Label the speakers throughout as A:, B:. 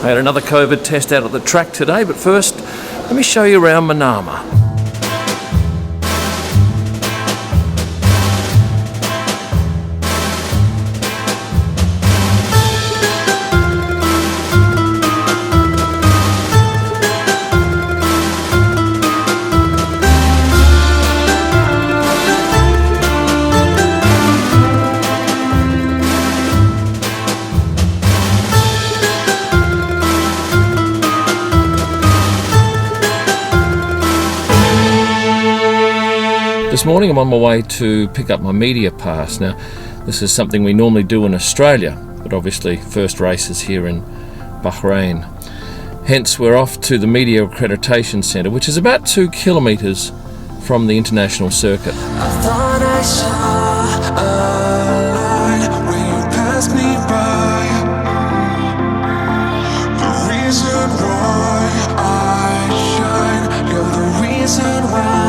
A: I had another COVID test out at the track today, but first, let me show you around Manama. This morning I'm on my way to pick up my media pass. Now, this is something we normally do in Australia, but obviously first race is here in Bahrain. Hence we're off to the Media Accreditation Centre, which is about 2 kilometres from the international circuit.
B: I thought I saw a light when you passed me by. The reason why I shine, you're the reason why.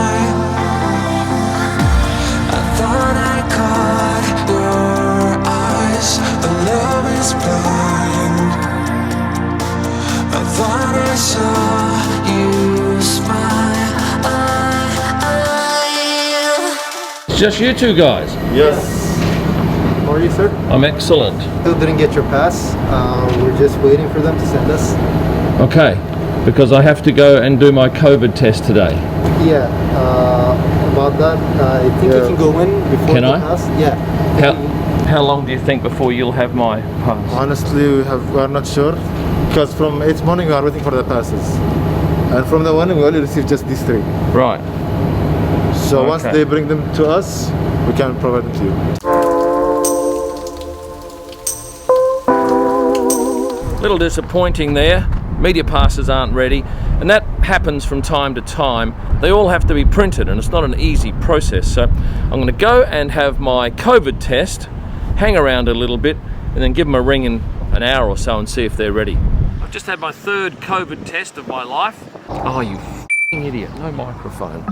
B: I thought I caught your eyes, the love is blind. I thought I saw you smile.
A: Just you two guys?
C: Yes. How are you, sir?
A: I'm excellent.
C: Still didn't get your pass. We're just waiting for them to send us.
A: Okay, because I have to go and do my COVID test today.
C: Yeah. About that, I think you can go in before the pass. Yeah.
A: How long do you think before you'll have my pass?
D: Honestly, we're not sure, because from 8 morning we are waiting for the passes, and from the one we only received just these 3.
A: Right.
D: So once they bring them to us, we can provide them to you.
A: Little disappointing there. Media passes aren't ready, and that happens from time to time. They all have to be printed, and it's not an easy process. So I'm going to go and have my COVID test, hang around a little bit, and then give them a ring in an hour or so and see if they're ready. I've just had my 3rd COVID test of my life. Oh, you f***ing idiot, no microphone.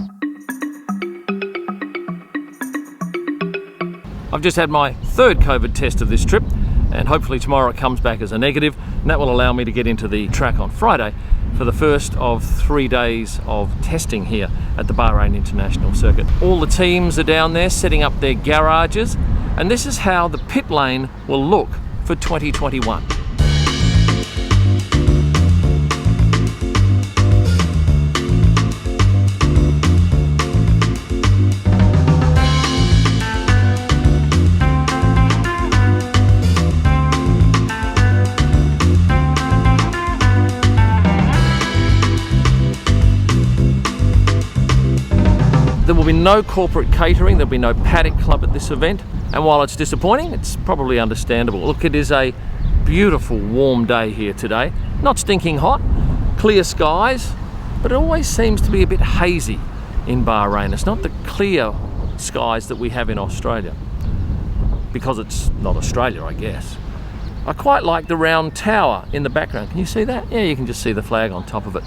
A: I've just had my 3rd COVID test of this trip, and hopefully tomorrow it comes back as a negative, and that will allow me to get into the track on Friday for the first of 3 days of testing here at the Bahrain International Circuit. All the teams are down there setting up their garages, and this is how the pit lane will look for 2021. There will be no corporate catering, there'll be no paddock club at this event, and while it's disappointing, it's probably understandable. Look, it is a beautiful warm day here today. Not stinking hot, clear skies, but it always seems to be a bit hazy in Bahrain. It's not the clear skies that we have in Australia, because it's not Australia, I guess. I quite like the round tower in the background. Can you see that? Yeah, you can just see the flag on top of it.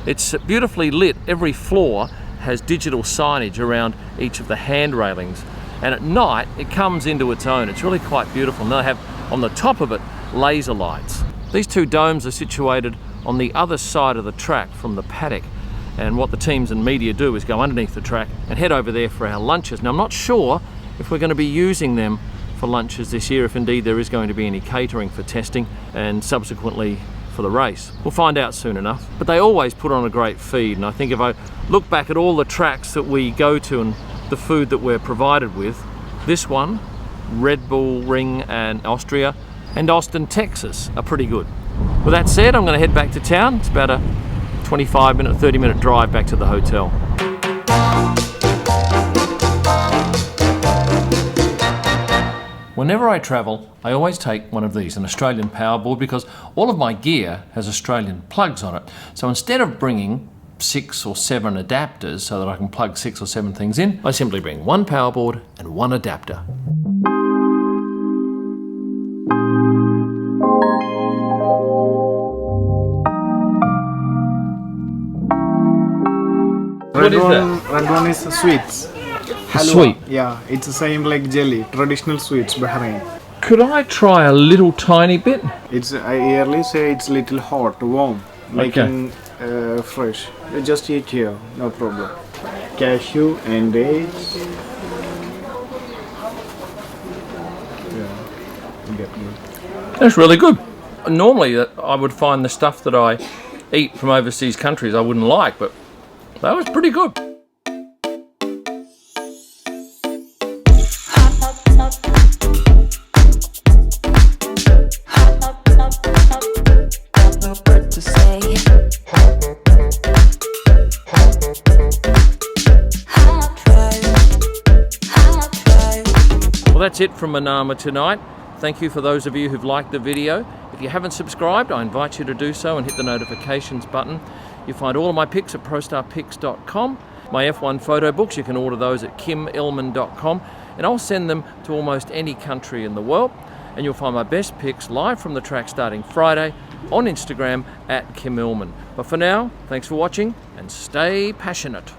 A: It's beautifully lit. Every floor has digital signage around each of the hand railings, and at night it comes into its own. It's really quite beautiful. And they have on the top of it laser lights. These 2 domes are situated on the other side of the track from the paddock, and what the teams and media do is go underneath the track and head over there for our lunches. Now, I'm not sure if we're going to be using them for lunches this year, if indeed there is going to be any catering for testing and subsequently for the race. We'll find out soon enough, but they always put on a great feed, and I think if I look back at all the tracks that we go to and the food that we're provided with, this one, Red Bull Ring and Austria, and Austin, Texas are pretty good. With that said, I'm going to head back to town. It's about a 25-minute, 30-minute drive back to the hotel. Whenever I travel, I always take one of these, an Australian power board, because all of my gear has Australian plugs on it. So instead of bringing 6 or 7 adapters so that I can plug 6 or 7 things in, I simply bring one power board and one adapter. What is that?
E: Red one is sweets. Halwa.
A: Sweet?
E: Yeah, it's the same like jelly. Traditional sweets, Bahrain.
A: Could I try a little tiny bit?
E: It's I early say it's little hot, warm, making fresh. You just eat here, no problem. Cashew and dates. Yeah, get me.
A: That's really good. Normally I would find the stuff that I eat from overseas countries I wouldn't like, but that was pretty good. Well, that's it from Manama tonight. Thank you for those of you who've liked the video. If you haven't subscribed, I invite you to do so and hit the notifications button. You find all of my pics at prostarpics.com. My F1 photo books, you can order those at kimillman.com, and I'll send them to almost any country in the world. And you'll find my best pics live from the track starting Friday on Instagram at Kim Illman. But for now, thanks for watching and stay passionate.